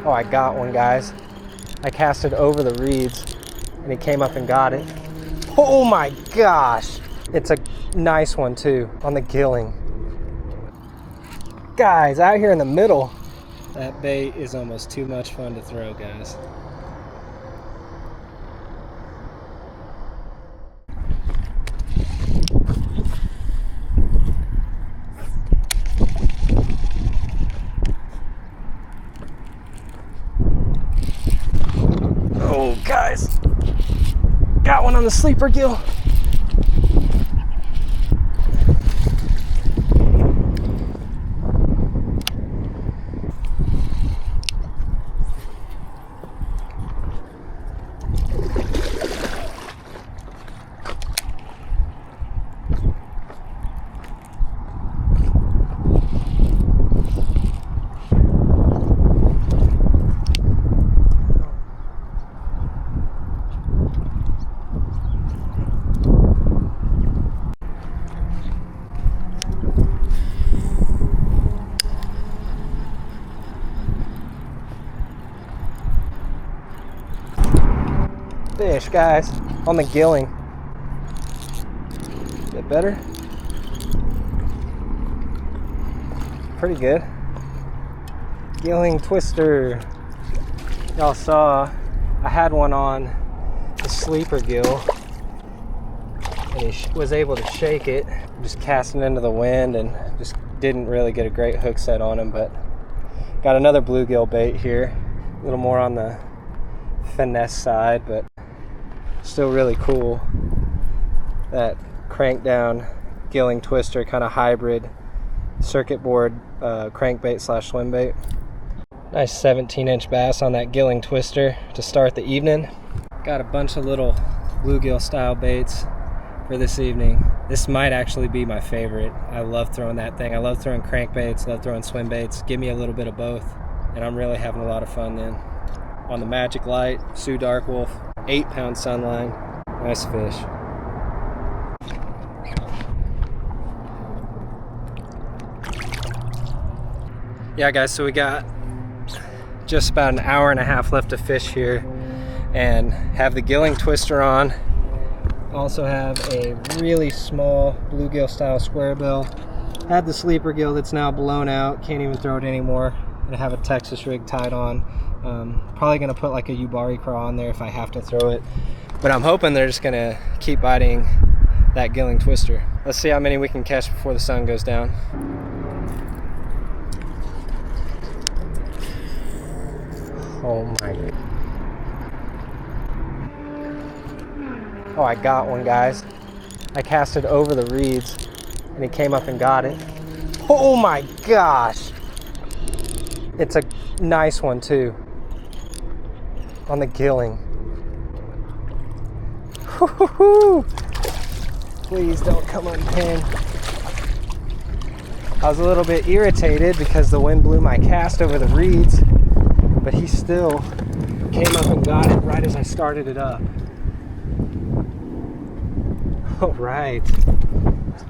Oh, I got one, guys. I cast it over the reeds and he came up and got it. Oh my gosh. It's a nice one too, on the gilling. Guys, out here in the middle. That bait is almost too much fun to throw, guys. Oh, guys. Got one on the sleeper gill. Fish, guys, on the gilling. Bit better. Pretty good. Gilling twister. Y'all saw I had one on the sleeper gill and he was able to shake it, just casting into the wind, and just didn't really get a great hook set on him. But got another bluegill bait here, a little more on the finesse side, but still really cool. That crank down gilling twister, kind of hybrid circuit board crankbait slash swim bait. Nice 17-inch bass on that gilling twister to start the evening. Got a bunch of little bluegill style baits for this evening. This might actually be my favorite. I love throwing that thing. I love throwing crankbaits, love throwing swim baits. Give me a little bit of both, and I'm really having a lot of fun then. On the Magic Light, Sioux Dark Wolf, 8-pound sunline. Nice fish. Yeah, guys, so we got just about an hour and a half left to fish here, and have the gilling twister on. Also have a really small bluegill style square bill. Had the sleeper gill that's now blown out, can't even throw it anymore. And I have a Texas rig tied on. Probably gonna put like a Ubari craw on there if I have to throw it, but I'm hoping they're just gonna keep biting that gilling twister. Let's see how many we can catch before the sun goes down. Oh my. Oh, I got one, guys. I cast it over the reeds and he came up and got it. Oh my gosh. It's a nice one too, on the gilling. Please don't come unpinned. I was a little bit irritated because the wind blew my cast over the reeds, but he still came up and got it right as I started it up. All right,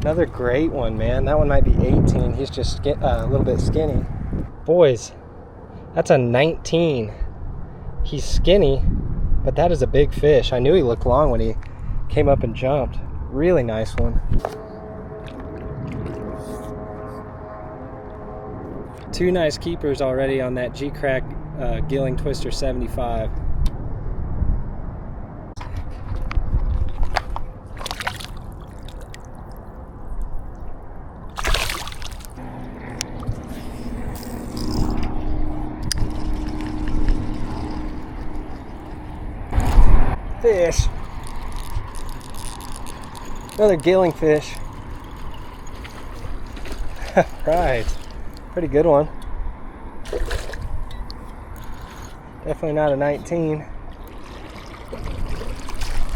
another great one, man. That one might be 18. He's just a little bit skinny. Boys, that's a 19. He's skinny, but that is a big fish. I knew he looked long when he came up and jumped. Really nice one. Two nice keepers already on that G-Crack Gilling Twister 75. Fish. Another gilling fish. Right. Pretty good one. Definitely not a 19.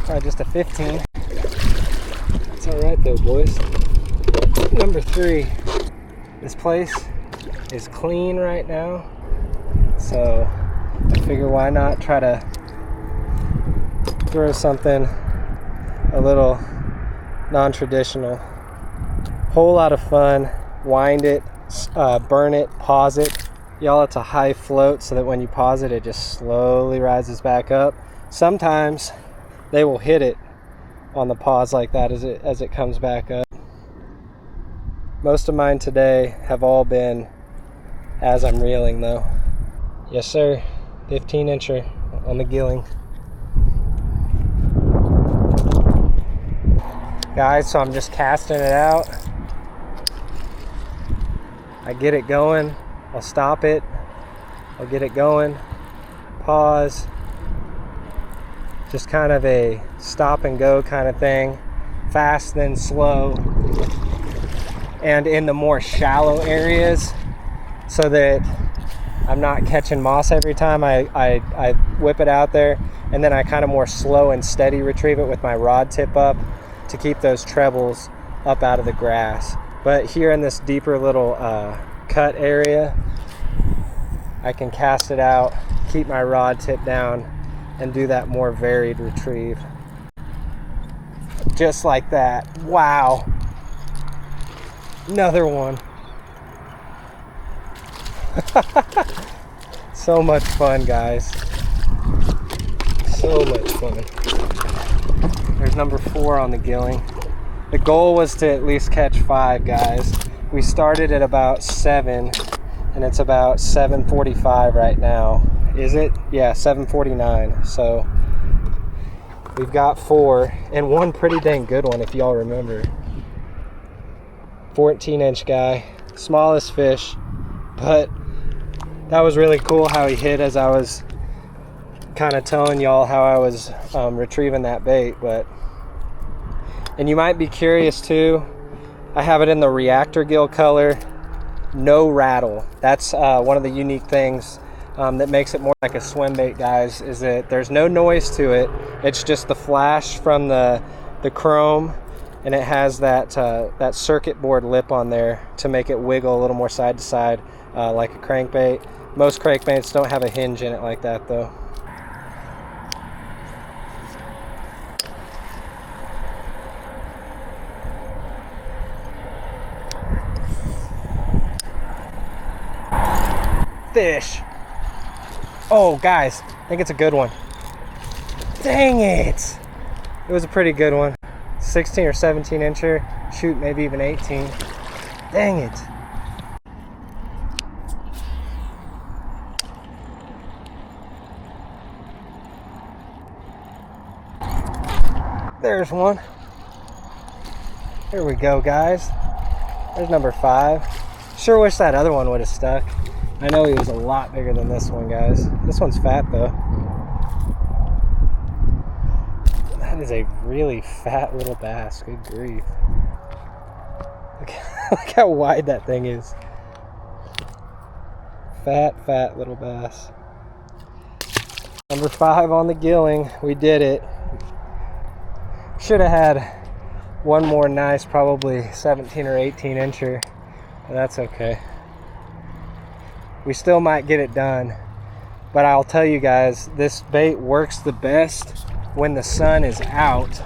Probably just a 15. It's alright though, boys. Number 3. This place is clean right now, so I figure why not try to throw something a little non-traditional. Whole lot of fun. Wind it, burn it, pause it, Y'all, it's a high float so that when you pause it, it just slowly rises back up. Sometimes they will hit it on the pause like that as it comes back up. Most of mine today have all been as I'm reeling though. Yes sir, 15-incher on the Gilling. Guys, so I'm just casting it out. I get it going, I'll stop it, I'll get it going, pause. Just kind of a stop and go kind of thing. Fast then slow. And in the more shallow areas, so that I'm not catching moss every time I whip it out there. And then I kind of more slow and steady retrieve it with my rod tip up to keep those trebles up out of the grass. But here in this deeper little cut area, I can cast it out, keep my rod tip down, and do that more varied retrieve. Just like that. Wow. Another one. So much fun, guys. So much fun. There's number 4 on the Gilling. The goal was to at least catch 5, guys. We started at about 7, and it's about 7:45 right now. Is it? Yeah, 7:49. So we've got 4, and one pretty dang good one if y'all remember. 14-inch guy, smallest fish, but that was really cool how he hit as I was kind of telling y'all how I was retrieving that bait. And you might be curious too, I have it in the reactor gill color, no rattle. That's one of the unique things that makes it more like a swim bait, guys, is that there's no noise to it. It's just the flash from the chrome, and it has that circuit board lip on there to make it wiggle a little more side to side like a crankbait. Most crankbaits don't have a hinge in it like that though. Fish. Oh guys, I think it's a good one. Dang it. It was a pretty good one. 16 or 17-incher. Shoot, maybe even 18. Dang it. There's one. There we go, guys. There's number 5. Sure wish that other one would have stuck. I know he was a lot bigger than this one, guys. This one's fat though. That is a really fat little bass. Good grief. Look how wide that thing is. Fat little bass. Number 5 on the Gilling. We did it. Should have had one more nice, probably 17 or 18-incher. But that's okay. We still might get it done. But I'll tell you guys, this bait works the best when the sun is out.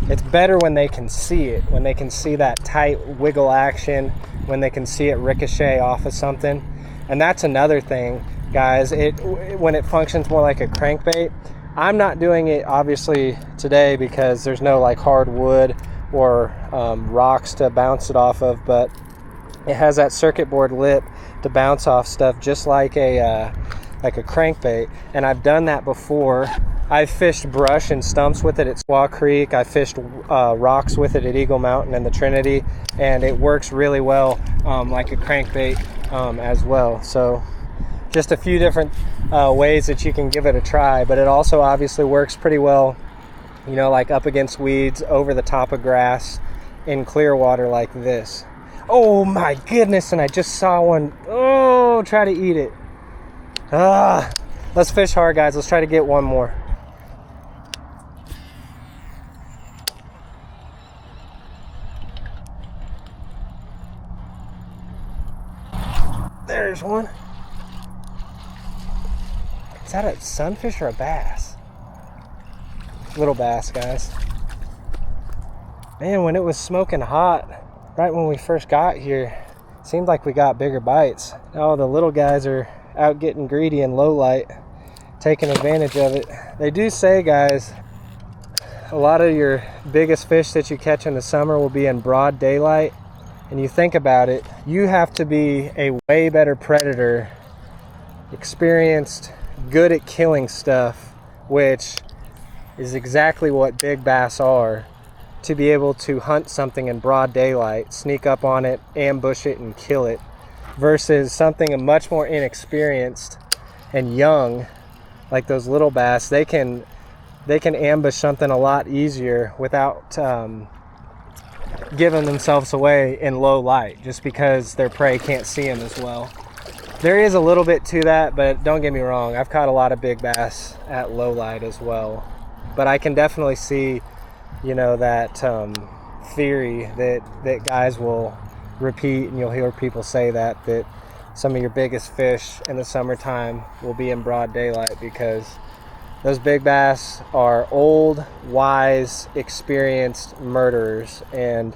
It's better when they can see it, when they can see that tight wiggle action, when they can see it ricochet off of something. And that's another thing, guys. When it functions more like a crankbait, I'm not doing it obviously today because there's no like hard wood or rocks to bounce it off of, but it has that circuit board lip to bounce off stuff just like a crankbait. And I've done that before. I've fished brush and stumps with it at Squaw Creek. I fished rocks with it at Eagle Mountain and the Trinity, and it works really well like a crankbait as well. So just a few different ways that you can give it a try, but it also obviously works pretty well, you know, like up against weeds, over the top of grass, in clear water like this. Oh my goodness, and I just saw one. Oh, try to eat it. Let's fish hard, guys. Let's try to get one more. There's one. Is that a sunfish or a bass? Little bass, guys. Man, when it was smoking hot, right when we first got here, seemed like we got bigger bites. Now the little guys are out getting greedy in low light, taking advantage of it. They do say, guys, a lot of your biggest fish that you catch in the summer will be in broad daylight. And you think about it, you have to be a way better predator, experienced, good at killing stuff, which is exactly what big bass are, to be able to hunt something in broad daylight, sneak up on it, ambush it, and kill it, versus something much more inexperienced and young, like those little bass. They can ambush something a lot easier without giving themselves away in low light, just because their prey can't see them as well. There is a little bit to that, but don't get me wrong, I've caught a lot of big bass at low light as well. But I can definitely see, you know, that theory that guys will repeat, and you'll hear people say that some of your biggest fish in the summertime will be in broad daylight, because those big bass are old, wise, experienced murderers, and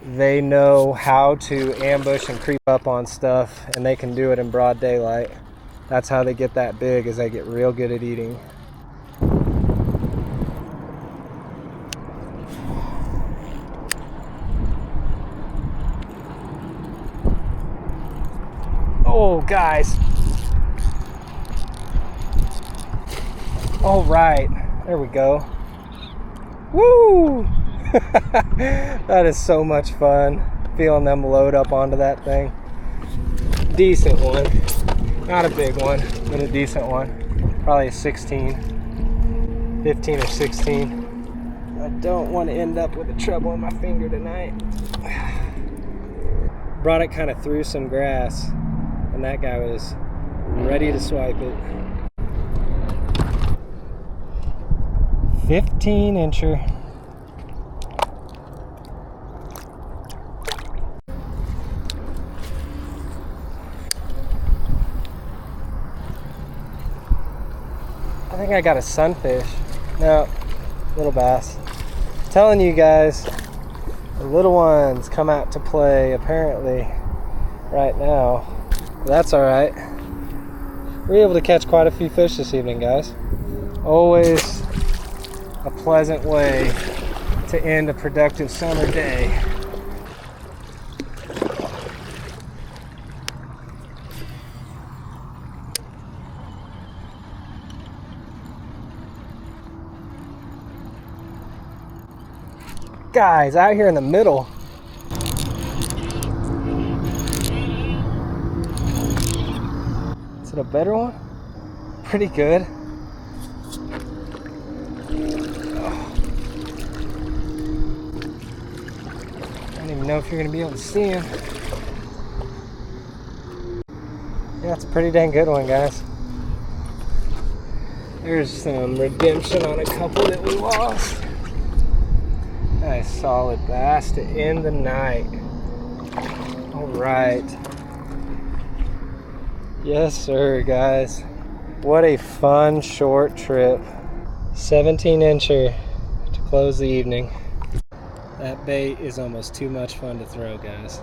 they know how to ambush and creep up on stuff, and they can do it in broad daylight. That's how they get that big, is they get real good at eating. Oh, guys. All right, there we go. Woo! That is so much fun, feeling them load up onto that thing. Decent one. Not a big one, but a decent one. Probably a 16, 15 or 16. I don't want to end up with a trouble in my finger tonight. Brought it kind of through some grass, and that guy was ready to swipe it. 15-incher. I think I got a sunfish. No, little bass. I'm telling you guys, the little ones come out to play apparently right now. That's all right. We're able to catch quite a few fish this evening, guys. Always a pleasant way to end a productive summer day. Guys, out here in the middle. Is it a better one? Pretty good. I don't even know if you're gonna be able to see him. Yeah, it's a pretty dang good one, guys. There's some redemption on a couple that we lost. Nice solid bass to end the night. All right. Yes, sir, guys. What a fun short trip. 17-incher to close the evening. That bait is almost too much fun to throw, guys.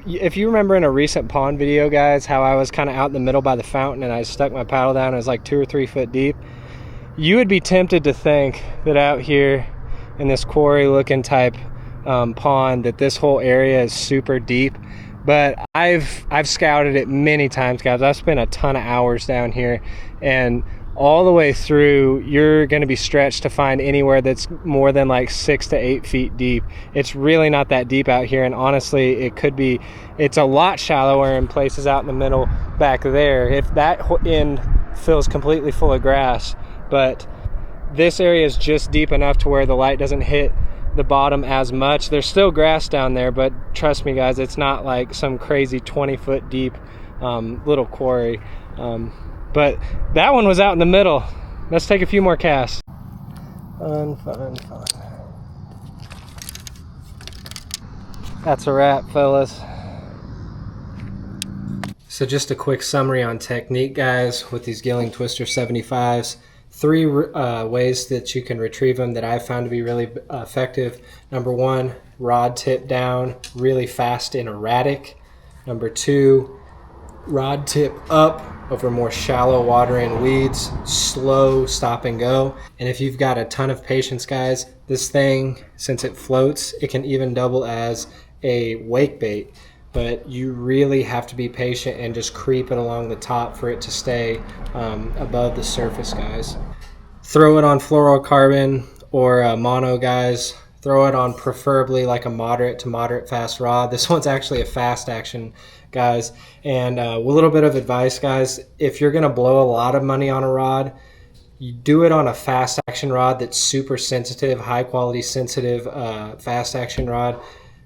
If you remember in a recent pond video, guys, how I was kind of out in the middle by the fountain and I stuck my paddle down, it was like 2 or 3 foot deep. You would be tempted to think that out here in this quarry looking type pond that this whole area is super deep, but I've scouted it many times, guys. I've spent a ton of hours down here, and all the way through you're going to be stretched to find anywhere that's more than like 6 to 8 feet deep. It's really not that deep out here, and honestly it's a lot shallower in places out in the middle back there if that end fills completely full of grass. But this area is just deep enough to where the light doesn't hit the bottom as much. There's still grass down there, but trust me, guys, it's not like some crazy 20-foot deep little quarry. But that one was out in the middle. Let's take a few more casts. Fun, fun, fun. That's a wrap, fellas. So just a quick summary on technique, guys, with these Gilling Twister 75s. 3 ways that you can retrieve them that I've found to be really effective. Number 1, rod tip down, really fast and erratic. Number 2, rod tip up over more shallow water and weeds, slow stop and go. And if you've got a ton of patience, guys, this thing, since it floats, it can even double as a wake bait. But you really have to be patient and just creep it along the top for it to stay above the surface, guys. Throw it on fluorocarbon or mono, guys. Throw it on preferably like a moderate to moderate fast rod. This one's actually a fast action, guys. And a little bit of advice, guys, if you're gonna blow a lot of money on a rod, you do it on a fast action rod that's super sensitive, high quality sensitive fast action rod.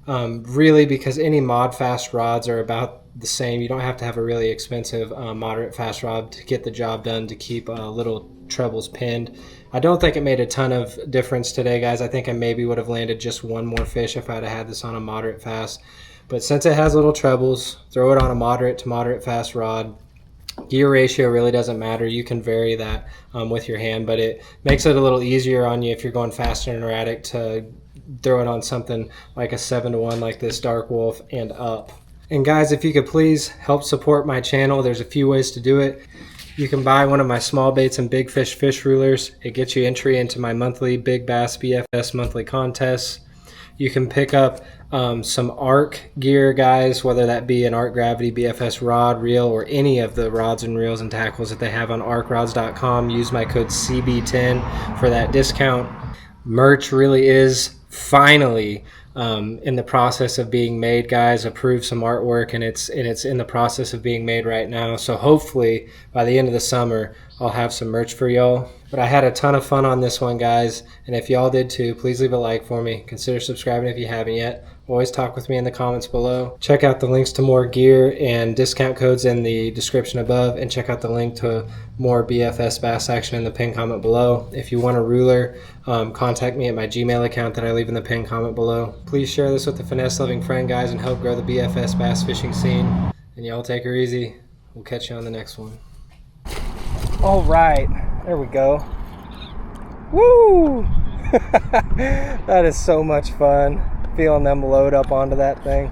Really, because any mod fast rods are about the same. You don't have to have a really expensive moderate fast rod to get the job done to keep little trebles pinned. I don't think it made a ton of difference today, guys. I think I maybe would have landed just one more fish if I'd have had this on a moderate fast. But since it has little trebles, throw it on a moderate to moderate fast rod. Gear ratio really doesn't matter. You can vary that with your hand, but it makes it a little easier on you if you're going faster and erratic to throw it on something like a 7-to-1 like this Dark Wolf and up. And guys, if you could please help support my channel, there's a few ways to do it. You can buy one of my small baits and big fish fish rulers. It gets you entry into my monthly Big Bass BFS monthly contests. You can pick up some ARC gear, guys, whether that be an ARC Gravity BFS rod, reel, or any of the rods and reels and tackles that they have on arcrods.com. Use my code CB10 for that discount. Merch really is finally in the process of being made, guys. Approved some artwork, and it's in the process of being made right now. So hopefully by the end of the summer I'll have some merch for y'all. But I had a ton of fun on this one, guys, and if y'all did too, please leave a like for me. Consider subscribing if you haven't yet. Always talk with me in the comments below. Check out the links to more gear and discount codes in the description above, and check out the link to more BFS bass action in the pinned comment below. If you want a ruler, contact me at my Gmail account that I leave in the pinned comment below. Please share this with a finesse loving friend, guys, and help grow the BFS bass fishing scene. And y'all take her easy. We'll catch you on the next one. All right, there we go. Woo! That is so much fun, feeling them load up onto that thing.